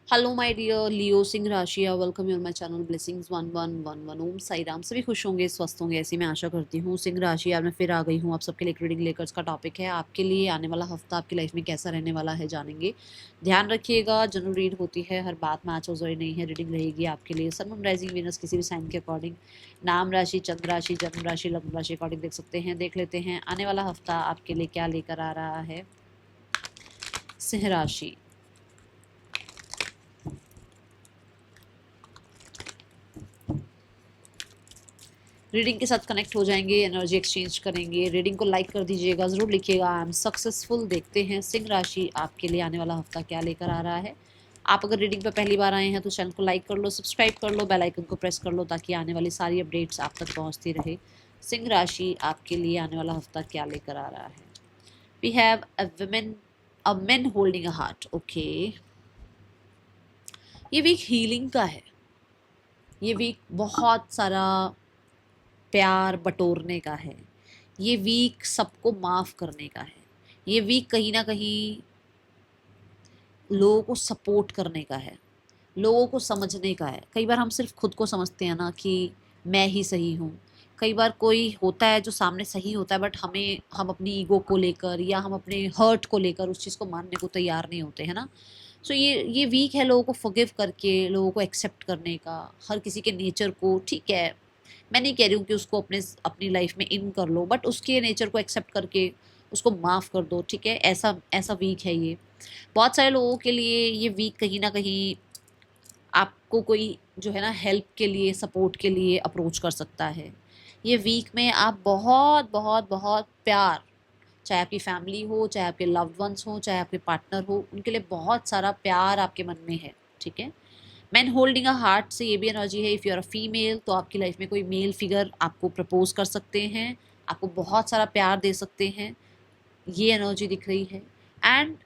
Hello my dear लियो सिंह राशि, welcome you on my channel blessings 1111। ओम साई राम। सभी खुश होंगे, स्वस्थ होंगे, ऐसी मैं आशा करती हूँ। सिंह राशि आज मैं फिर आ गई हूँ आप सबके लिए एक रीडिंग लेकर। का टॉपिक है आपके लिए आने वाला हफ्ता आपकी लाइफ में कैसा रहने वाला है, जानेंगे। ध्यान रखिएगा, जनरल रीड होती है, हर बात मैच हो जरूरी नहीं है। रीडिंग रहेगी आपके लिए सन मून राइजिंग वीनस किसी भी साइन के अकॉर्डिंग, नाम राशि, चंद्र राशि, जन्म राशि, लग्न राशि अकॉर्डिंग देख सकते हैं। देख लेते हैं आने वाला हफ्ता आपके लिए क्या लेकर आ रहा है सिंह राशि। रीडिंग के साथ कनेक्ट हो जाएंगे, एनर्जी एक्सचेंज करेंगे। रीडिंग को लाइक कर दीजिएगा, जरूर लिखिएगा आई एम सक्सेसफुल। देखते हैं सिंह राशि आपके लिए आने वाला हफ्ता क्या लेकर आ रहा है। आप अगर रीडिंग पर पहली बार आए हैं तो चैनल को लाइक कर लो, सब्सक्राइब कर लो, बेल आइकन को प्रेस कर लो ताकि आने वाली सारी अपडेट्स आप तक पहुंचती रहे। सिंह राशि आपके लिए आने वाला हफ्ता क्या लेकर आ रहा है। We have a man holding a heart. Okay, ये वीक हीलिंग का है। ये वीक बहुत सारा प्यार बटोरने का है। ये वीक सबको माफ़ करने का है। ये वीक कहीं ना कहीं लोगों को सपोर्ट करने का है, लोगों को समझने का है। कई बार हम सिर्फ खुद को समझते हैं ना कि मैं ही सही हूँ। कई बार कोई होता है जो सामने सही होता है, बट हम अपनी ईगो को लेकर या हम अपने हर्ट को लेकर उस चीज़ को मानने को तैयार नहीं होते, है ना। सो ये वीक है लोगों को फॉरगिव करके, लोगों को एक्सेप्ट करने का, हर किसी के नेचर को। ठीक है, मैं नहीं कह रही हूँ कि उसको अपनी लाइफ में इन कर लो, बट उसके नेचर को एक्सेप्ट करके उसको माफ़ कर दो। ठीक है, ऐसा ऐसा वीक है ये। बहुत सारे लोगों के लिए ये वीक कहीं ना कहीं आपको कोई जो है ना हेल्प के लिए, सपोर्ट के लिए अप्रोच कर सकता है। ये वीक में आप बहुत बहुत बहुत प्यार, चाहे आपकी फैमिली हो, चाहे आपके लव्ड वंस हो, चाहे आपके पार्टनर हो, उनके लिए बहुत सारा प्यार आपके मन में है। ठीक है, मैन होल्डिंग अ हार्ट से ये भी एनर्जी है। If you are a female तो आपकी लाइफ में कोई मेल फिगर आपको प्रपोज कर सकते हैं, आपको बहुत सारा प्यार दे सकते हैं, ये एनर्जी दिख रही है। And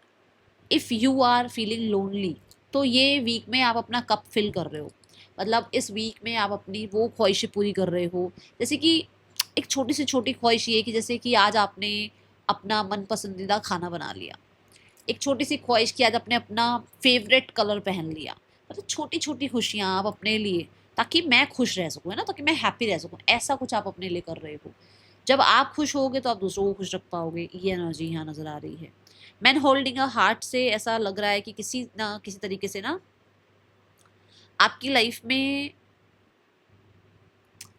if you are feeling lonely तो ये वीक में आप अपना कप फिल कर रहे हो। मतलब इस वीक में आप अपनी वो ख्वाहिशें पूरी कर रहे हो। जैसे कि एक छोटी से छोटी ख्वाहिश ये कि जैसे कि आज आपने अपना मन पसंदीदा खाना बना लिया। एक छोटी सी ख्वाहिश कि आज आपने अपना फेवरेट कलर पहन लिया। मतलब छोटी छोटी खुशियाँ आप अपने लिए, ताकि मैं खुश रह सकूँ, है ना, ताकि मैं हैप्पी रह सकूँ, ऐसा कुछ आप अपने लिए कर रहे हो। जब आप खुश होगे तो आप दूसरों को खुश रख पाओगे। ये एनर्जी यहाँ नज़र आ रही है। मैन होल्डिंग अ हार्ट से ऐसा लग रहा है कि किसी ना किसी तरीके से ना आपकी लाइफ में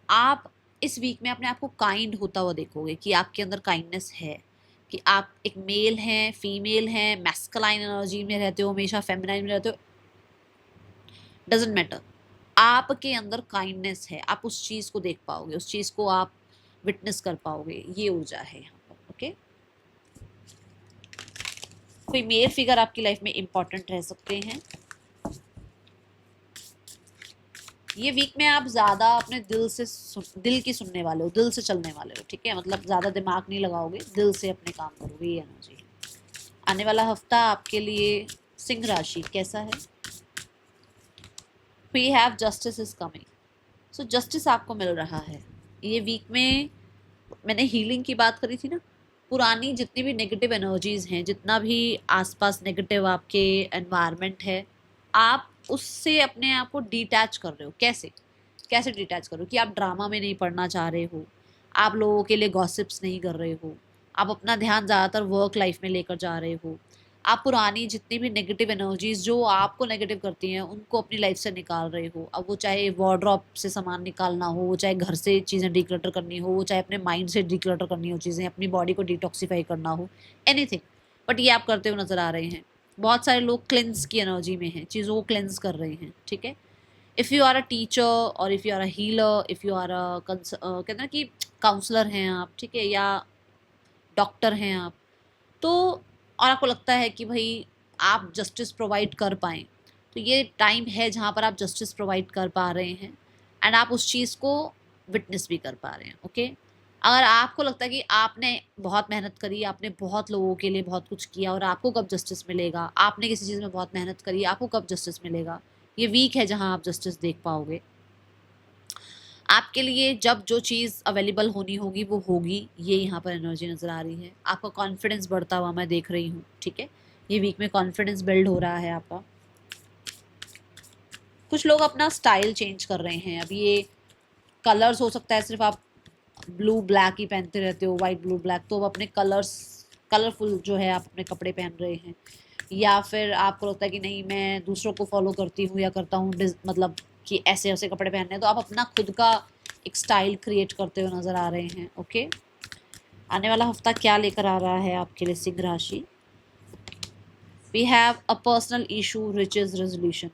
आप इस वीक में अपने आप को काइंड होता हुआ देखोगे कि आपके अंदर काइंडनेस है, कि आप एक मेल हैं, फीमेल हैं, मैस्कुलाइन एनर्जी में रहते हो, हमेशा फेमिनाइन में रहते हो, डजेंट मैटर। आपके अंदर काइंडनेस है, आप उस चीज़ को देख पाओगे, उस चीज़ को आप विटनेस कर पाओगे। ये ऊर्जा है यहाँ पर। ओके, कोई मेल फिगर आपकी लाइफ में इंपॉर्टेंट रह सकते हैं। ये वीक में आप ज़्यादा अपने दिल की सुनने वाले हो, दिल से चलने वाले हो। ठीक है, मतलब ज़्यादा दिमाग नहीं लगाओगे, दिल से अपने काम करोगे। ये एनर्जी है। आने वाला हफ्ता आपके लिए सिंह राशि कैसा है। We have justice is coming. So justice आपको मिल रहा है ये वीक में। मैंने हीलिंग की बात करी थी ना, पुरानी जितनी भी नेगेटिव एनर्जीज हैं, जितना भी आसपास नेगेटिव आपके एनवायरनमेंट है, आप उससे अपने आप को डिटैच कर रहे हो। कैसे कैसे डिटैच करो कि आप ड्रामा में नहीं पड़ना चाह रहे हो, आप लोगों के लिए गॉसिप्स नहीं कर रहे हो, आप अपना ध्यान ज़्यादातर वर्क लाइफ में लेकर जा रहे हो। आप पुरानी जितनी भी नेगेटिव एनर्जीज जो आपको नेगेटिव करती हैं उनको अपनी लाइफ से निकाल रहे हो। अब वो चाहे वार्डरोब से सामान निकालना हो, वो चाहे घर से चीज़ें डिक्लटर करनी हो, वो चाहे अपने माइंड से डिक्लटर करनी हो चीज़ें, अपनी बॉडी को डिटॉक्सीफाई करना हो, एनीथिंग। बट ये आप करते हुए नज़र आ रहे हैं। बहुत सारे लोग क्लेंस की एनर्जी में हैं, चीज़ों को क्लेंस कर रहे हैं। ठीक है, if you are a teacher और if you are a healer, if you are a कहते हैं ना कि काउंसलर हैं आप, ठीक है, या डॉक्टर हैं आप, तो और आपको लगता है कि भाई आप जस्टिस प्रोवाइड कर पाएँ, तो ये टाइम है जहाँ पर आप जस्टिस प्रोवाइड कर पा रहे हैं। एंड आप उस चीज़ को विटनेस भी कर पा रहे हैं। ओके, अगर आपको लगता है कि आपने बहुत मेहनत करी, आपने बहुत लोगों के लिए बहुत कुछ किया और आपको कब जस्टिस मिलेगा, आपने किसी चीज़ में बहुत मेहनत करी, आपको कब जस्टिस मिलेगा, ये वीक है जहाँ आप जस्टिस देख पाओगे। आपके लिए जब जो चीज़ अवेलेबल होनी होगी वो होगी, ये यहाँ पर एनर्जी नज़र आ रही है। आपका कॉन्फिडेंस बढ़ता हुआ मैं देख रही हूँ। ठीक है, ये वीक में कॉन्फिडेंस बिल्ड हो रहा है आपका। कुछ लोग अपना स्टाइल चेंज कर रहे हैं। अब ये कलर्स हो सकता है सिर्फ आप ब्लू ब्लैक ही पहनते रहते हो, वाइट ब्लू ब्लैक, तो अब अपने कलर्स, कलरफुल जो है आप अपने कपड़े पहन रहे हैं। या फिर आपको लगता है कि नहीं मैं दूसरों को फॉलो करती हूँ या करता हूँ मतलब कि ऐसे ऐसे कपड़े पहनने हैं, तो आप अपना खुद का एक स्टाइल क्रिएट करते हुए नज़र आ रहे हैं। ओके, आने वाला हफ्ता क्या लेकर आ रहा है आपके लिए सिंह राशि? We have a personal issue which is resolution.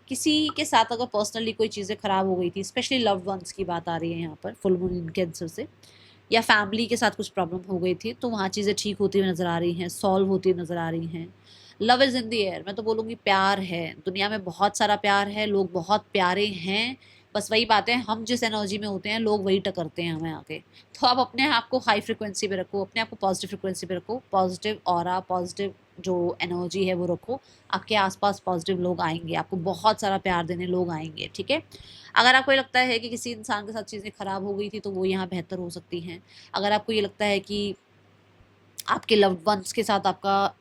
किसी के साथ अगर पर्सनली कोई चीज़ें ख़राब हो गई थी, स्पेशली लव्ड वंस की बात आ रही है यहाँ पर फुल मून इन कैंसर से, या फैमिली के साथ कुछ प्रॉब्लम हो गई थी, तो वहाँ चीज़ें ठीक होती हुई नज़र आ रही हैं, सॉल्व होती हुई नज़र आ रही हैं। Love is in the air, मैं तो बोलूँगी प्यार है, दुनिया में बहुत सारा प्यार है, लोग बहुत प्यारे हैं। बस वही बात है, हम जिस एनर्जी में होते हैं लोग वही टकरते हैं हमें आके। तो आप अपने आप को हाई फ्रिक्वेंसी पे रखो, अपने आप को पॉजिटिव फ्रिक्वेंसी पे रखो, पॉजिटिव ऑरा, पॉजिटिव जो एनर्जी है वो रखो। आपके आसपास पॉजिटिव लोग आएंगे, आपको बहुत सारा प्यार देने लोग आएंगे, ठीक है। अगर आपको ये लगता है कि किसी इंसान के साथ चीज़ें ख़राब हो गई थी, तो वो यहाँ बेहतर हो सकती हैं। अगर आपको ये लगता है कि आपके लव्ड वंस के साथ आपका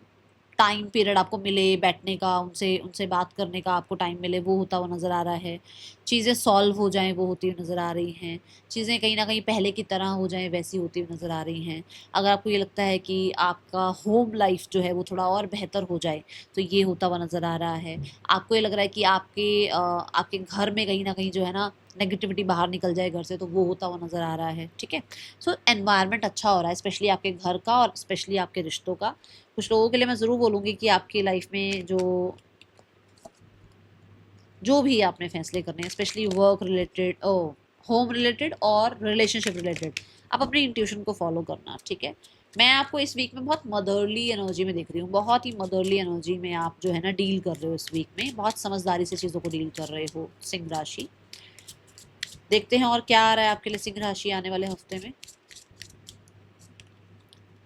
टाइम पीरियड आपको मिले बैठने का, उनसे उनसे बात करने का आपको टाइम मिले, वो होता हुआ नज़र आ रहा है। चीज़ें सॉल्व हो जाएँ, वो होती हुई नज़र आ रही हैं। चीज़ें कहीं न कहीं पहले की तरह हो जाएँ, वैसी होती हुई नज़र आ रही हैं। अगर आपको ये लगता है कि आपका होम लाइफ़ जो है वो थोड़ा और बेहतर हो जाए, तो ये होता हुआ नज़र आ रहा है। आपको ये लग रहा है कि आपके घर में कहीं न कहीं जो है ना नेगेटिविटी बाहर निकल जाए घर से, तो वो होता हुआ नज़र आ रहा है, ठीक है। सो एनवायरनमेंट अच्छा हो रहा है, स्पेशली आपके घर का और स्पेशली आपके रिश्तों का। कुछ लोगों के लिए मैं ज़रूर बोलूँगी कि आपकी लाइफ में जो जो भी आपने फैसले करने हैं, specially work related, home related और रिलेशनशिप रिलेटेड, आप अपनी इंट्यूशन को फॉलो करना, ठीक है। मैं आपको इस वीक में बहुत मदरली एनर्जी में देख रही हूँ, बहुत ही मदरली एनर्जी में आप जो है ना डील कर रहे हो इस वीक में, बहुत समझदारी से चीज़ों को डील कर रहे हो सिंह राशि। देखते हैं और क्या आ रहा है आपके लिए सिंह राशि आने वाले हफ्ते में।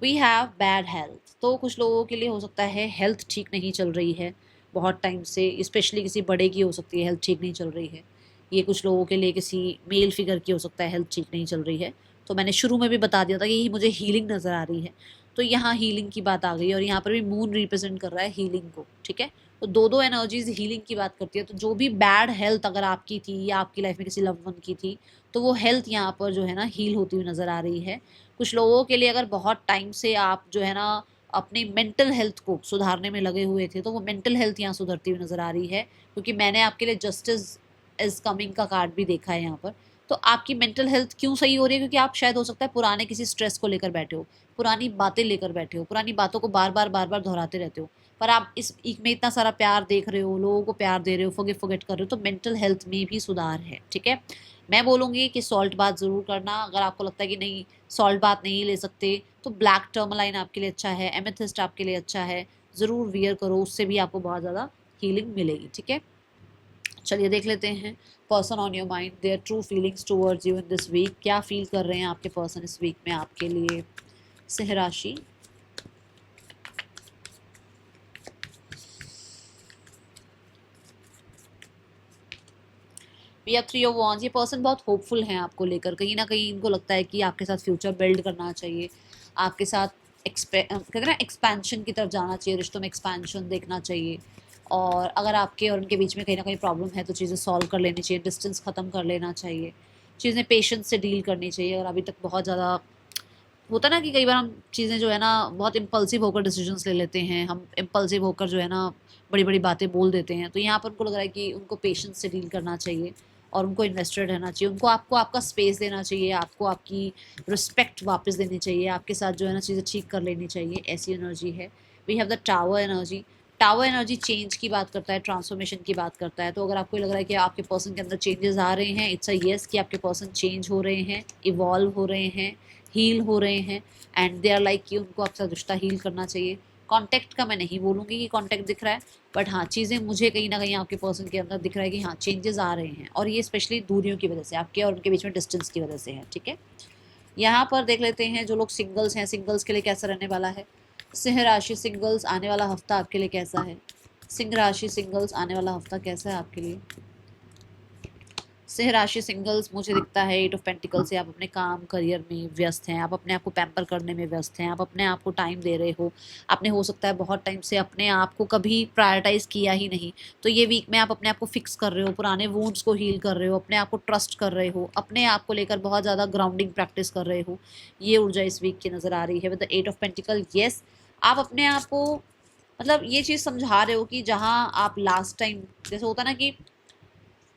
वी हैव बैड हेल्थ, तो कुछ लोगों के लिए हो सकता है हेल्थ ठीक नहीं चल रही है बहुत टाइम से, स्पेशली किसी बड़े की हो सकती है हेल्थ ठीक नहीं चल रही है। ये कुछ लोगों के लिए किसी मेल फिगर की हो सकता है हेल्थ ठीक नहीं चल रही है। तो मैंने शुरू में भी बता दिया था कि मुझे हीलिंग नज़र आ रही है, तो यहाँ हीलिंग की बात आ गई और यहाँ पर भी मून रिप्रेजेंट कर रहा है हीलिंग को, ठीक है। तो दो दो एनर्जीज हीलिंग की बात करती है। तो जो भी बैड हेल्थ अगर आपकी थी या आपकी लाइफ में किसी लव्ड वन की थी, तो वो हेल्थ यहाँ पर जो है ना हील होती हुई नज़र आ रही है। कुछ लोगों के लिए अगर बहुत टाइम से आप जो है ना अपनी मेंटल हेल्थ को सुधारने में लगे हुए थे, तो वो मेंटल हेल्थ यहाँ सुधरती हुई नज़र आ रही है, क्योंकि मैंने आपके लिए जस्टिस इज कमिंग का कार्ड भी देखा है यहाँ पर। तो आपकी मेंटल हेल्थ क्यों सही हो रही है? क्योंकि आप शायद हो सकता है पुराने किसी स्ट्रेस को लेकर बैठे हो, पुरानी बातें लेकर बैठे हो, पुरानी बातों को बार बार दोहराते रहते हो। पर आप इस वीक में इतना सारा प्यार देख रहे हो, लोगों को प्यार दे रहे हो, फॉरगिव फॉरगेट कर रहे हो, तो मेंटल हेल्थ में भी सुधार है, ठीक है। मैं बोलूँगी कि सॉल्ट बात ज़रूर करना। अगर आपको लगता है कि नहीं सॉल्ट बात नहीं ले सकते, तो ब्लैक टर्मलाइन आपके लिए अच्छा है, एमेथिस्ट आपके लिए अच्छा है, ज़रूर वियर करो, उससे भी आपको बहुत ज़्यादा हीलिंग मिलेगी, ठीक है। चलिए देख लेते हैं person on your mind, their true feelings towards you in this week. क्या फील कर रहे हैं आपके पर्सन इस वीक में आपके लिए? सिंह राशि, we have three of wands. ये पर्सन बहुत होपफुल हैं आपको लेकर, कहीं ना कहीं इनको लगता है कि आपके साथ फ्यूचर बिल्ड करना चाहिए, आपके साथ कहते हैं ना एक्सपेंशन की तरफ जाना चाहिए, रिश्तों में एक्सपेंशन देखना चाहिए। और अगर आपके और उनके बीच में कहीं ना कहीं प्रॉब्लम है, तो चीज़ें सॉल्व कर लेनी चाहिए, डिस्टेंस ख़त्म कर लेना चाहिए, चीज़ें पेशेंस से डील करनी चाहिए। अगर अभी तक बहुत ज़्यादा होता ना कि कई बार हम चीज़ें जो है ना बहुत इम्पल्सिव होकर डिसीजंस ले लेते हैं, हम इम्पल्सिव होकर जो है ना बड़ी बड़ी बातें बोल देते हैं, तो यहाँ पर उनको लग रहा है कि उनको पेशेंस से डील करना चाहिए और उनको इन्वेस्टेड रहना चाहिए, उनको आपको आपका स्पेस देना चाहिए, आपको आपकी रिस्पेक्ट वापस देनी चाहिए, आपके साथ जो है ना चीज़ें ठीक कर लेनी चाहिए, ऐसी एनर्जी है। We have the tower energy. Tower energy change की बात करता है, ट्रांसफॉर्मेशन की बात करता है। तो अगर आपको लग रहा है कि आपके पर्सन के अंदर चेंजेस आ रहे हैं, इट्स अ येस कि आपके पर्सन चेंज हो रहे हैं, इवॉल्व हो रहे हैं, हील हो रहे हैं, एंड दे आर लाइक कि उनको आपका रिश्ता हील करना चाहिए। कॉन्टैक्ट का मैं नहीं बोलूँगी कि कॉन्टैक्ट दिख रहा है, बट हाँ चीज़ें मुझे कहीं ना कहीं आपके पर्सन के अंदर दिख रहा है कि हाँ चेंजेस आ रहे हैं, और ये स्पेशली दूरियों की वजह से, आपके और उनके बीच में डिस्टेंस की वजह से है, ठीक है। यहाँ पर देख लेते हैं जो लोग सिंगल्स हैं, सिंगल्स के लिए कैसा रहने वाला है। सिंह राशि सिंगल्स, आने वाला हफ्ता आपके लिए कैसा है? सिंह राशि सिंगल्स, आने वाला हफ्ता कैसा है आपके लिए? सिंह राशि सिंगल्स, मुझे दिखता है 8 ऑफ पेंटिकल से आप अपने काम करियर में व्यस्त हैं, आप अपने आप को पैम्पर करने में व्यस्त हैं, आप अपने आप को टाइम दे रहे हो। आपने हो सकता है बहुत टाइम से अपने आप को कभी प्रायोरिटाइज किया ही नहीं, तो ये वीक में आप अपने आप को फिक्स कर रहे हो, पुराने वुंड्स को हील कर रहे हो, अपने आप को ट्रस्ट कर रहे हो, अपने आप को लेकर बहुत ज़्यादा ग्राउंडिंग प्रैक्टिस कर रहे हो। ये ऊर्जा इस वीक की नज़र आ रही है with the 8 of pentacle. Yes, आप अपने आप को मतलब ये चीज़ समझा रहे हो कि जहाँ आप लास्ट टाइम, जैसे होता ना कि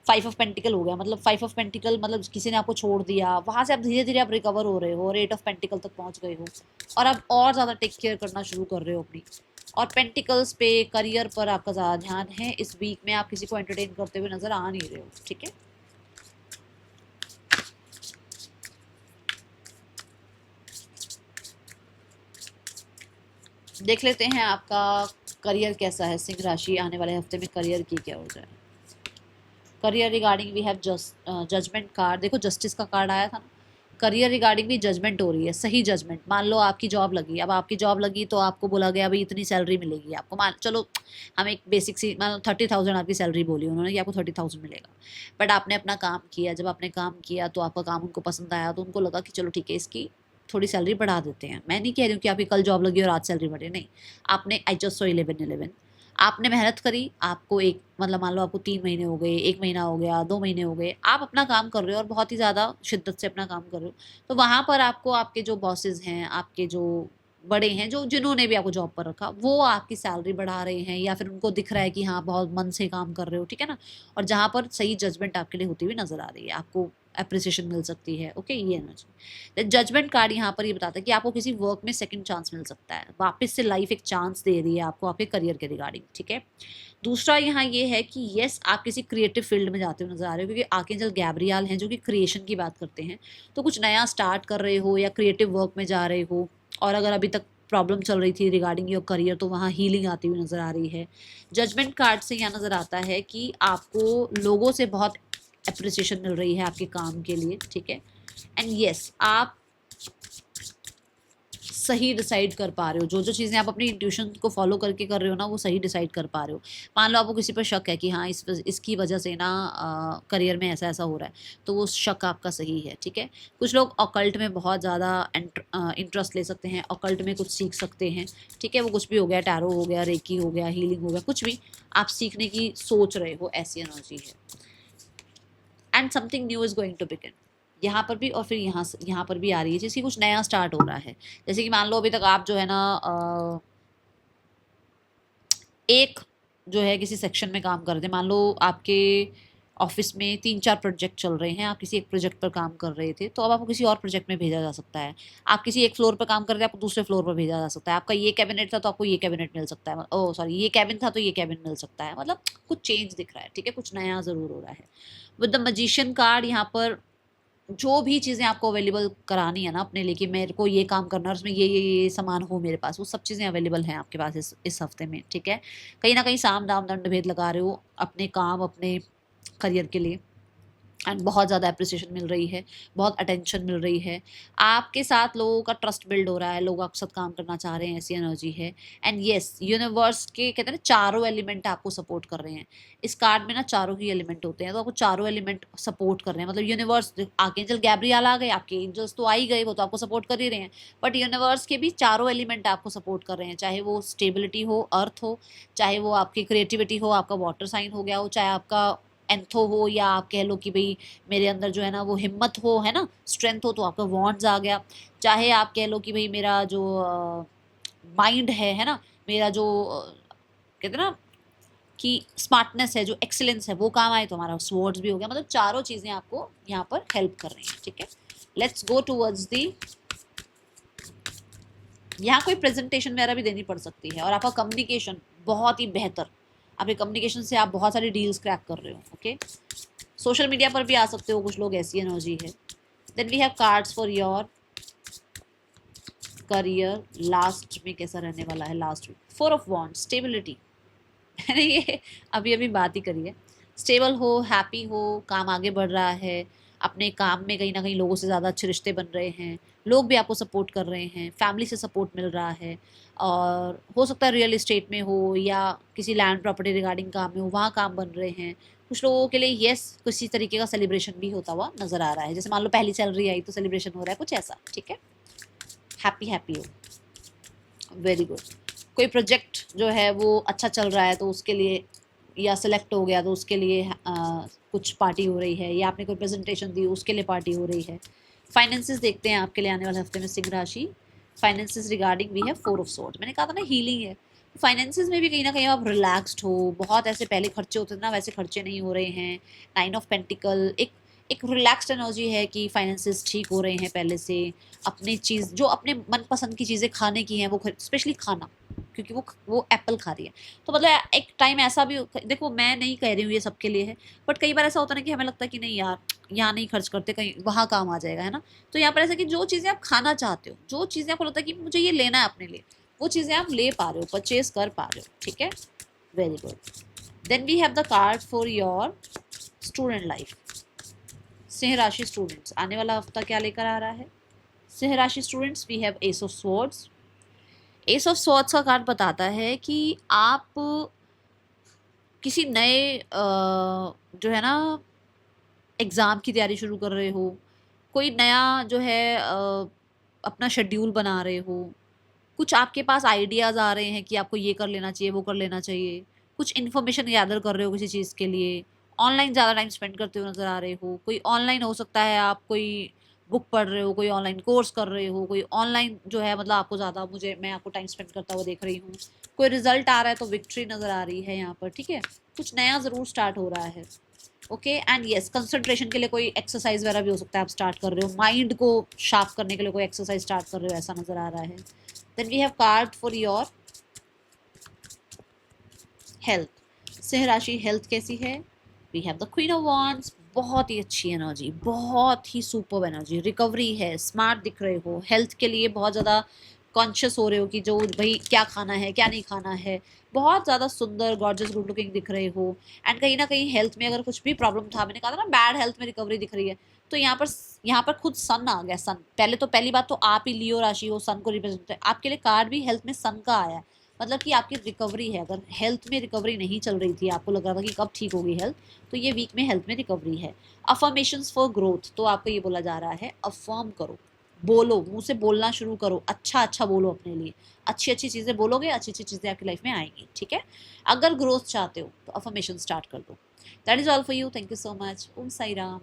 5 ऑफ पेंटिकल हो गया, मतलब 5 ऑफ पेंटिकल मतलब किसी ने आपको छोड़ दिया, वहाँ से आप धीरे धीरे आप रिकवर हो रहे हो और 8 ऑफ पेंटिकल तक पहुँच गए हो और आप और ज़्यादा टेक केयर करना शुरू कर रहे हो अपनी। और पेंटिकल्स पे, करियर पर आपका ज़्यादा ध्यान है। इस वीक में आप किसी को एंटरटेन करते हुए नज़र आ नहीं रहे हो, ठीक है। देख लेते हैं आपका करियर कैसा है। सिंह राशि, आने वाले हफ्ते में करियर की क्या हो जाए। Career regarding we have judgement card. देखो जस्टिस का कार्ड आया था ना, करियर रिगार्डिंग भी जजमेंट हो रही है, सही जजमेंट। मान लो आपकी जॉब लगी, अब आपकी जॉब लगी तो आपको बोला गया भाई इतनी सैलरी मिलेगी आपको, मान चलो हम एक बेसिक सी मान लो 30,000 आपकी सैलरी बोली उन्होंने कि आपको 30,000 मिलेगा। बट आपने अपना काम किया, जब आपने काम किया तो आपका काम उनको पसंद आया, तो उनको लगा कि चलो ठीक है इसकी थोड़ी सैलरी बढ़ा देते हैं। मैं नहीं कह रही हूँ कि आपकी कल जॉब लगी और आज सैलरी बढ़े, नहीं। आपने आई जस्ट सो 11 आपने मेहनत करी, आपको एक मतलब मान लो आपको 3 महीने हो गए, 1 महीना हो गया, 2 महीने हो गए, आप अपना काम कर रहे हो और बहुत ही ज़्यादा शिद्दत से अपना काम कर रहे हो, तो वहाँ पर आपको आपके जो बॉसेस हैं, आपके जो बड़े हैं, जो जिन्होंने भी आपको जॉब पर रखा, वो आपकी सैलरी बढ़ा रहे हैं या फिर उनको दिख रहा है कि हाँ बहुत मन से काम कर रहे हो, ठीक है ना। और जहाँ पर सही जजमेंट आपके लिए होती हुई नजर आ रही है, आपको अप्रिसिएशन मिल सकती है। ओके, ये एनर्जी। जजमेंट कार्ड यहाँ पर ये बताता है कि आपको किसी वर्क में सेकंड चांस मिल सकता है, वापस से लाइफ एक चांस दे रही है आपको आपके करियर के रिगार्डिंग, ठीक है। दूसरा यहाँ ये है कि यस, आप किसी क्रिएटिव फील्ड में जाते हुए नजर आ रहे हो, क्योंकि आर्कएंजल गैब्रियल हैं जो कि क्रिएशन की बात करते हैं। तो कुछ नया स्टार्ट कर रहे हो या क्रिएटिव वर्क में जा रहे हो, और अगर अभी तक प्रॉब्लम चल रही थी रिगार्डिंग योर करियर, तो वहाँ हीलिंग आती हुई नजर आ रही है। जजमेंट कार्ड से यहाँ नजर आता है कि आपको लोगों से बहुत अप्रिसिएशन मिल रही है आपके काम के लिए, ठीक है। एंड यस, आप सही डिसाइड कर पा रहे हो, जो जो चीज़ें आप अपनी इंट्यूशन को फॉलो करके कर रहे हो ना, वो सही डिसाइड कर पा रहे हो। मान लो आपको किसी पर शक है कि हाँ इसकी वजह से ना करियर में ऐसा ऐसा हो रहा है, तो वो शक आपका सही है, ठीक है। कुछ लोग ऑकल्ट में बहुत ज़्यादा इंटरेस्ट ले सकते हैं, ऑकल्ट में कुछ सीख सकते हैं, ठीक है। वो कुछ भी हो गया, टैरो हो गया, रेकी हो गया, हीलिंग हो गया, कुछ भी आप सीखने की सोच रहे हो, ऐसी एनर्जी है। And something new is going to begin यहाँ पर भी, और फिर यहाँ पर भी आ रही है जिसकी कुछ नया स्टार्ट हो रहा है। जैसे कि मान लो अभी तक आप जो है ना एक जो है किसी सेक्शन में काम कर रहे थे, मान लो आपके ऑफिस में 3-4 प्रोजेक्ट चल रहे हैं, आप किसी एक प्रोजेक्ट पर काम कर रहे थे, तो अब आपको किसी और प्रोजेक्ट में भेजा जा सकता है। आप किसी एक फ्लोर पर काम कर रहे थे, आपको दूसरे फ्लोर पर भेजा जा सकता है। आपका ये कैबिनेट था तो आपको ये कैबिनेट मिल सकता है, ओह सॉरी ये कैबिन था तो ये कैबिन मिल सकता है। मतलब कुछ चेंज दिख रहा है, ठीक है, कुछ नया ज़रूर हो रहा है। विद द मैजिशियन कार्ड यहाँ पर जो भी चीज़ें आपको अवेलेबल करानी है ना अपने लिए, कि मेरे को ये काम करना है, उसमें ये सामान हो मेरे पास, वो सब चीज़ें अवेलेबल हैं आपके पास इस हफ्ते में, ठीक है। कहीं ना कहीं साम दाम दंड भेद लगा रहे हो अपने काम, अपने करियर के लिए, एंड बहुत ज़्यादा अप्रिसिएशन मिल रही है, बहुत अटेंशन मिल रही है। आपके साथ लोगों का ट्रस्ट बिल्ड हो रहा है, लोग आपके साथ काम करना चाह रहे हैं, ऐसी एनर्जी है। एंड येस, यूनिवर्स के कहते हैं ना चारों एलिमेंट आपको सपोर्ट कर रहे हैं। इस कार्ड में ना चारों ही एलिमेंट होते हैं, तो आपको चारों एलिमेंट सपोर्ट कर रहे हैं। मतलब यूनिवर्स, आर्कएंजल गैब्रियल आ गए, आपके एंजल्स तो आ ही गए, वो तो आपको सपोर्ट कर ही रहे हैं, बट यूनिवर्स के भी चारों एलिमेंट आपको सपोर्ट कर रहे हैं। चाहे वो स्टेबिलिटी हो, अर्थ हो, चाहे वो आपकी क्रिएटिविटी हो, आपका वाटर साइन हो गया हो, चाहे आपका एंथो हो, या आप कह लो कि भाई मेरे अंदर जो है ना वो हिम्मत हो, है ना, स्ट्रेंथ हो, तो आपका वॉन्ड्स आ गया। चाहे आप कह लो कि भाई मेरा जो माइंड है ना, मेरा जो कहते हैं ना कि स्मार्टनेस है, जो एक्सीलेंस है, वो काम आए, तो हमारा स्वॉर्ड्स भी हो गया। मतलब चारों चीज़ें आपको यहाँ पर हेल्प कर रही हैं, ठीक है। लेट्स गो टूवर्ड्स दी, यहाँ कोई प्रेजेंटेशन वगैरह भी देनी पड़ सकती है, और आपका कम्युनिकेशन बहुत ही बेहतर, आपके कम्युनिकेशन से आप बहुत सारी डील्स क्रैक कर रहे हो, ओके। सोशल मीडिया पर भी आ सकते हो कुछ लोग, ऐसी एनर्जी है। Then we have cards for your career, last में कैसा रहने वाला है, last week 4 of wands, stability. मैंने ये अभी अभी बात ही करी है। स्टेबल हो, हैप्पी हो, काम आगे बढ़ रहा है, अपने काम में कहीं ना कहीं लोगों से ज़्यादा अच्छे रिश्ते बन रहे हैं, लोग भी आपको सपोर्ट कर रहे हैं, फैमिली से सपोर्ट मिल रहा है, और हो सकता है रियल इस्टेट में हो या किसी लैंड प्रॉपर्टी रिगार्डिंग काम में हो, वहाँ काम बन रहे हैं। कुछ लोगों के लिए यस किसी तरीके का सेलिब्रेशन भी होता हुआ नज़र आ रहा है, जैसे मान लो पहली सैलरी आई तो सेलिब्रेशन हो रहा है, कुछ ऐसा। ठीक है, हैप्पी हैप्पी हो, वेरी गुड। कोई प्रोजेक्ट जो है वो अच्छा चल रहा है तो उसके लिए, या सिलेक्ट हो गया तो उसके लिए कुछ पार्टी हो रही है, या आपने कोई प्रेजेंटेशन दी उसके लिए पार्टी हो रही है। फाइनेंसेस देखते हैं आपके लिए आने वाले हफ्ते में सिंह राशि। फाइनेंसेस रिगार्डिंग वी है 4 ऑफ स्वॉर्ड्स, मैंने कहा था ना हीलिंग है। फाइनेंसेस में भी कहीं ना कहीं आप रिलैक्स्ड हो, बहुत ऐसे पहले खर्चे होते थे ना वैसे खर्चे नहीं हो रहे हैं। 9 ऑफ पेंटिकल एक रिलैक्स्ड एनर्जी है कि फाइनेंसेस ठीक हो रहे हैं पहले से। अपनी चीज़ जो अपने मनपसंद की चीज़ें खाने की हैं वो स्पेशली खाना, क्योंकि वो एप्पल खा रही है, तो मतलब एक टाइम ऐसा भी, देखो मैं नहीं कह रही हूँ ये सबके लिए है, बट कई बार ऐसा होता है ना कि हमें लगता है कि नहीं यार यहाँ नहीं खर्च करते, कहीं वहाँ काम आ जाएगा, है ना। तो यहाँ पर ऐसा कि जो चीज़ें आप खाना चाहते हो, जो चीज़ें आपको लगता है कि मुझे ये लेना है अपने लिए, वो चीज़ें आप ले पा रहे हो, परचेज कर पा रहे हो। ठीक है, very good. Then we have the card for your student life. सिंह राशि स्टूडेंट्स, आने वाला हफ्ता क्या लेकर आ रहा है। सिंह राशि students, we have ace of swords. Ace of swords का कार्ड बताता है कि आप किसी नए जो है ना एग्ज़ाम की तैयारी शुरू कर रहे हो, कोई नया जो है अपना शेड्यूल बना रहे हो, कुछ आपके पास आइडियाज़ आ रहे हैं कि आपको ये कर लेना चाहिए, वो कर लेना चाहिए, कुछ इन्फॉर्मेशन गैदर कर रहे हो किसी चीज़ के लिए, ऑनलाइन ज़्यादा टाइम स्पेंड करते हुए नज़र आ रहे हो। कोई ऑनलाइन हो सकता है, आप कोई बुक पढ़ रहे हो, कोई ऑनलाइन कोर्स कर रहे हो, कोई ऑनलाइन जो है मतलब आपको ज़्यादा, मैं आपको टाइम स्पेंड करता हुआ देख रही हूँ। कोई रिजल्ट आ रहा है तो विक्ट्री नज़र आ रही है यहाँ पर। ठीक है, कुछ नया ज़रूर स्टार्ट हो रहा है। ओके, एंड यस कंसंट्रेशन के लिए कोई एक्सरसाइज वगैरह भी हो सकता है आप स्टार्ट कर रहे हो, माइंड को शार्प करने के लिए कोई एक्सरसाइज स्टार्ट कर रहे हो, ऐसा नज़र आ रहा है। Then we have card for your health. सिंह राशि हेल्थ कैसी है। We have the queen of wands, बहुत ही अच्छी एनर्जी, बहुत ही सुपर एनर्जी, रिकवरी है, स्मार्ट दिख रहे हो, हेल्थ के लिए बहुत ज़्यादा कॉन्शियस हो रहे हो कि जो भाई क्या खाना है क्या नहीं खाना है, बहुत ज़्यादा सुंदर गॉर्जियस गुड लुकिंग दिख रहे हो। एंड कहीं ना कहीं हेल्थ में अगर कुछ भी प्रॉब्लम था, मैंने कहा था ना बैड हेल्थ में रिकवरी दिख रही है, तो यहाँ पर खुद सन आ गया। सन पहले तो पहली बात तो आप ही लियो राशि हो, सन को रिप्रेजेंट, आपके लिए कार्ड भी हेल्थ में सन का आया है, मतलब कि आपकी रिकवरी है। अगर हेल्थ में रिकवरी नहीं चल रही थी, आपको लग रहा था कि कब ठीक होगी हेल्थ, तो ये वीक में हेल्थ में रिकवरी है। अफर्मेशंस फॉर ग्रोथ, तो आपको ये बोला जा रहा है अफर्म करो, बोलो, मुंह से बोलना शुरू करो, अच्छा अच्छा बोलो अपने लिए, अच्छी अच्छी चीज़ें बोलोगे, अच्छी अच्छी चीज़ें आपकी लाइफ में आएंगी। ठीक है, अगर ग्रोथ चाहते हो तो अफर्मेशन स्टार्ट कर दो। That is all for you, thank you so much, Om Sai Ram.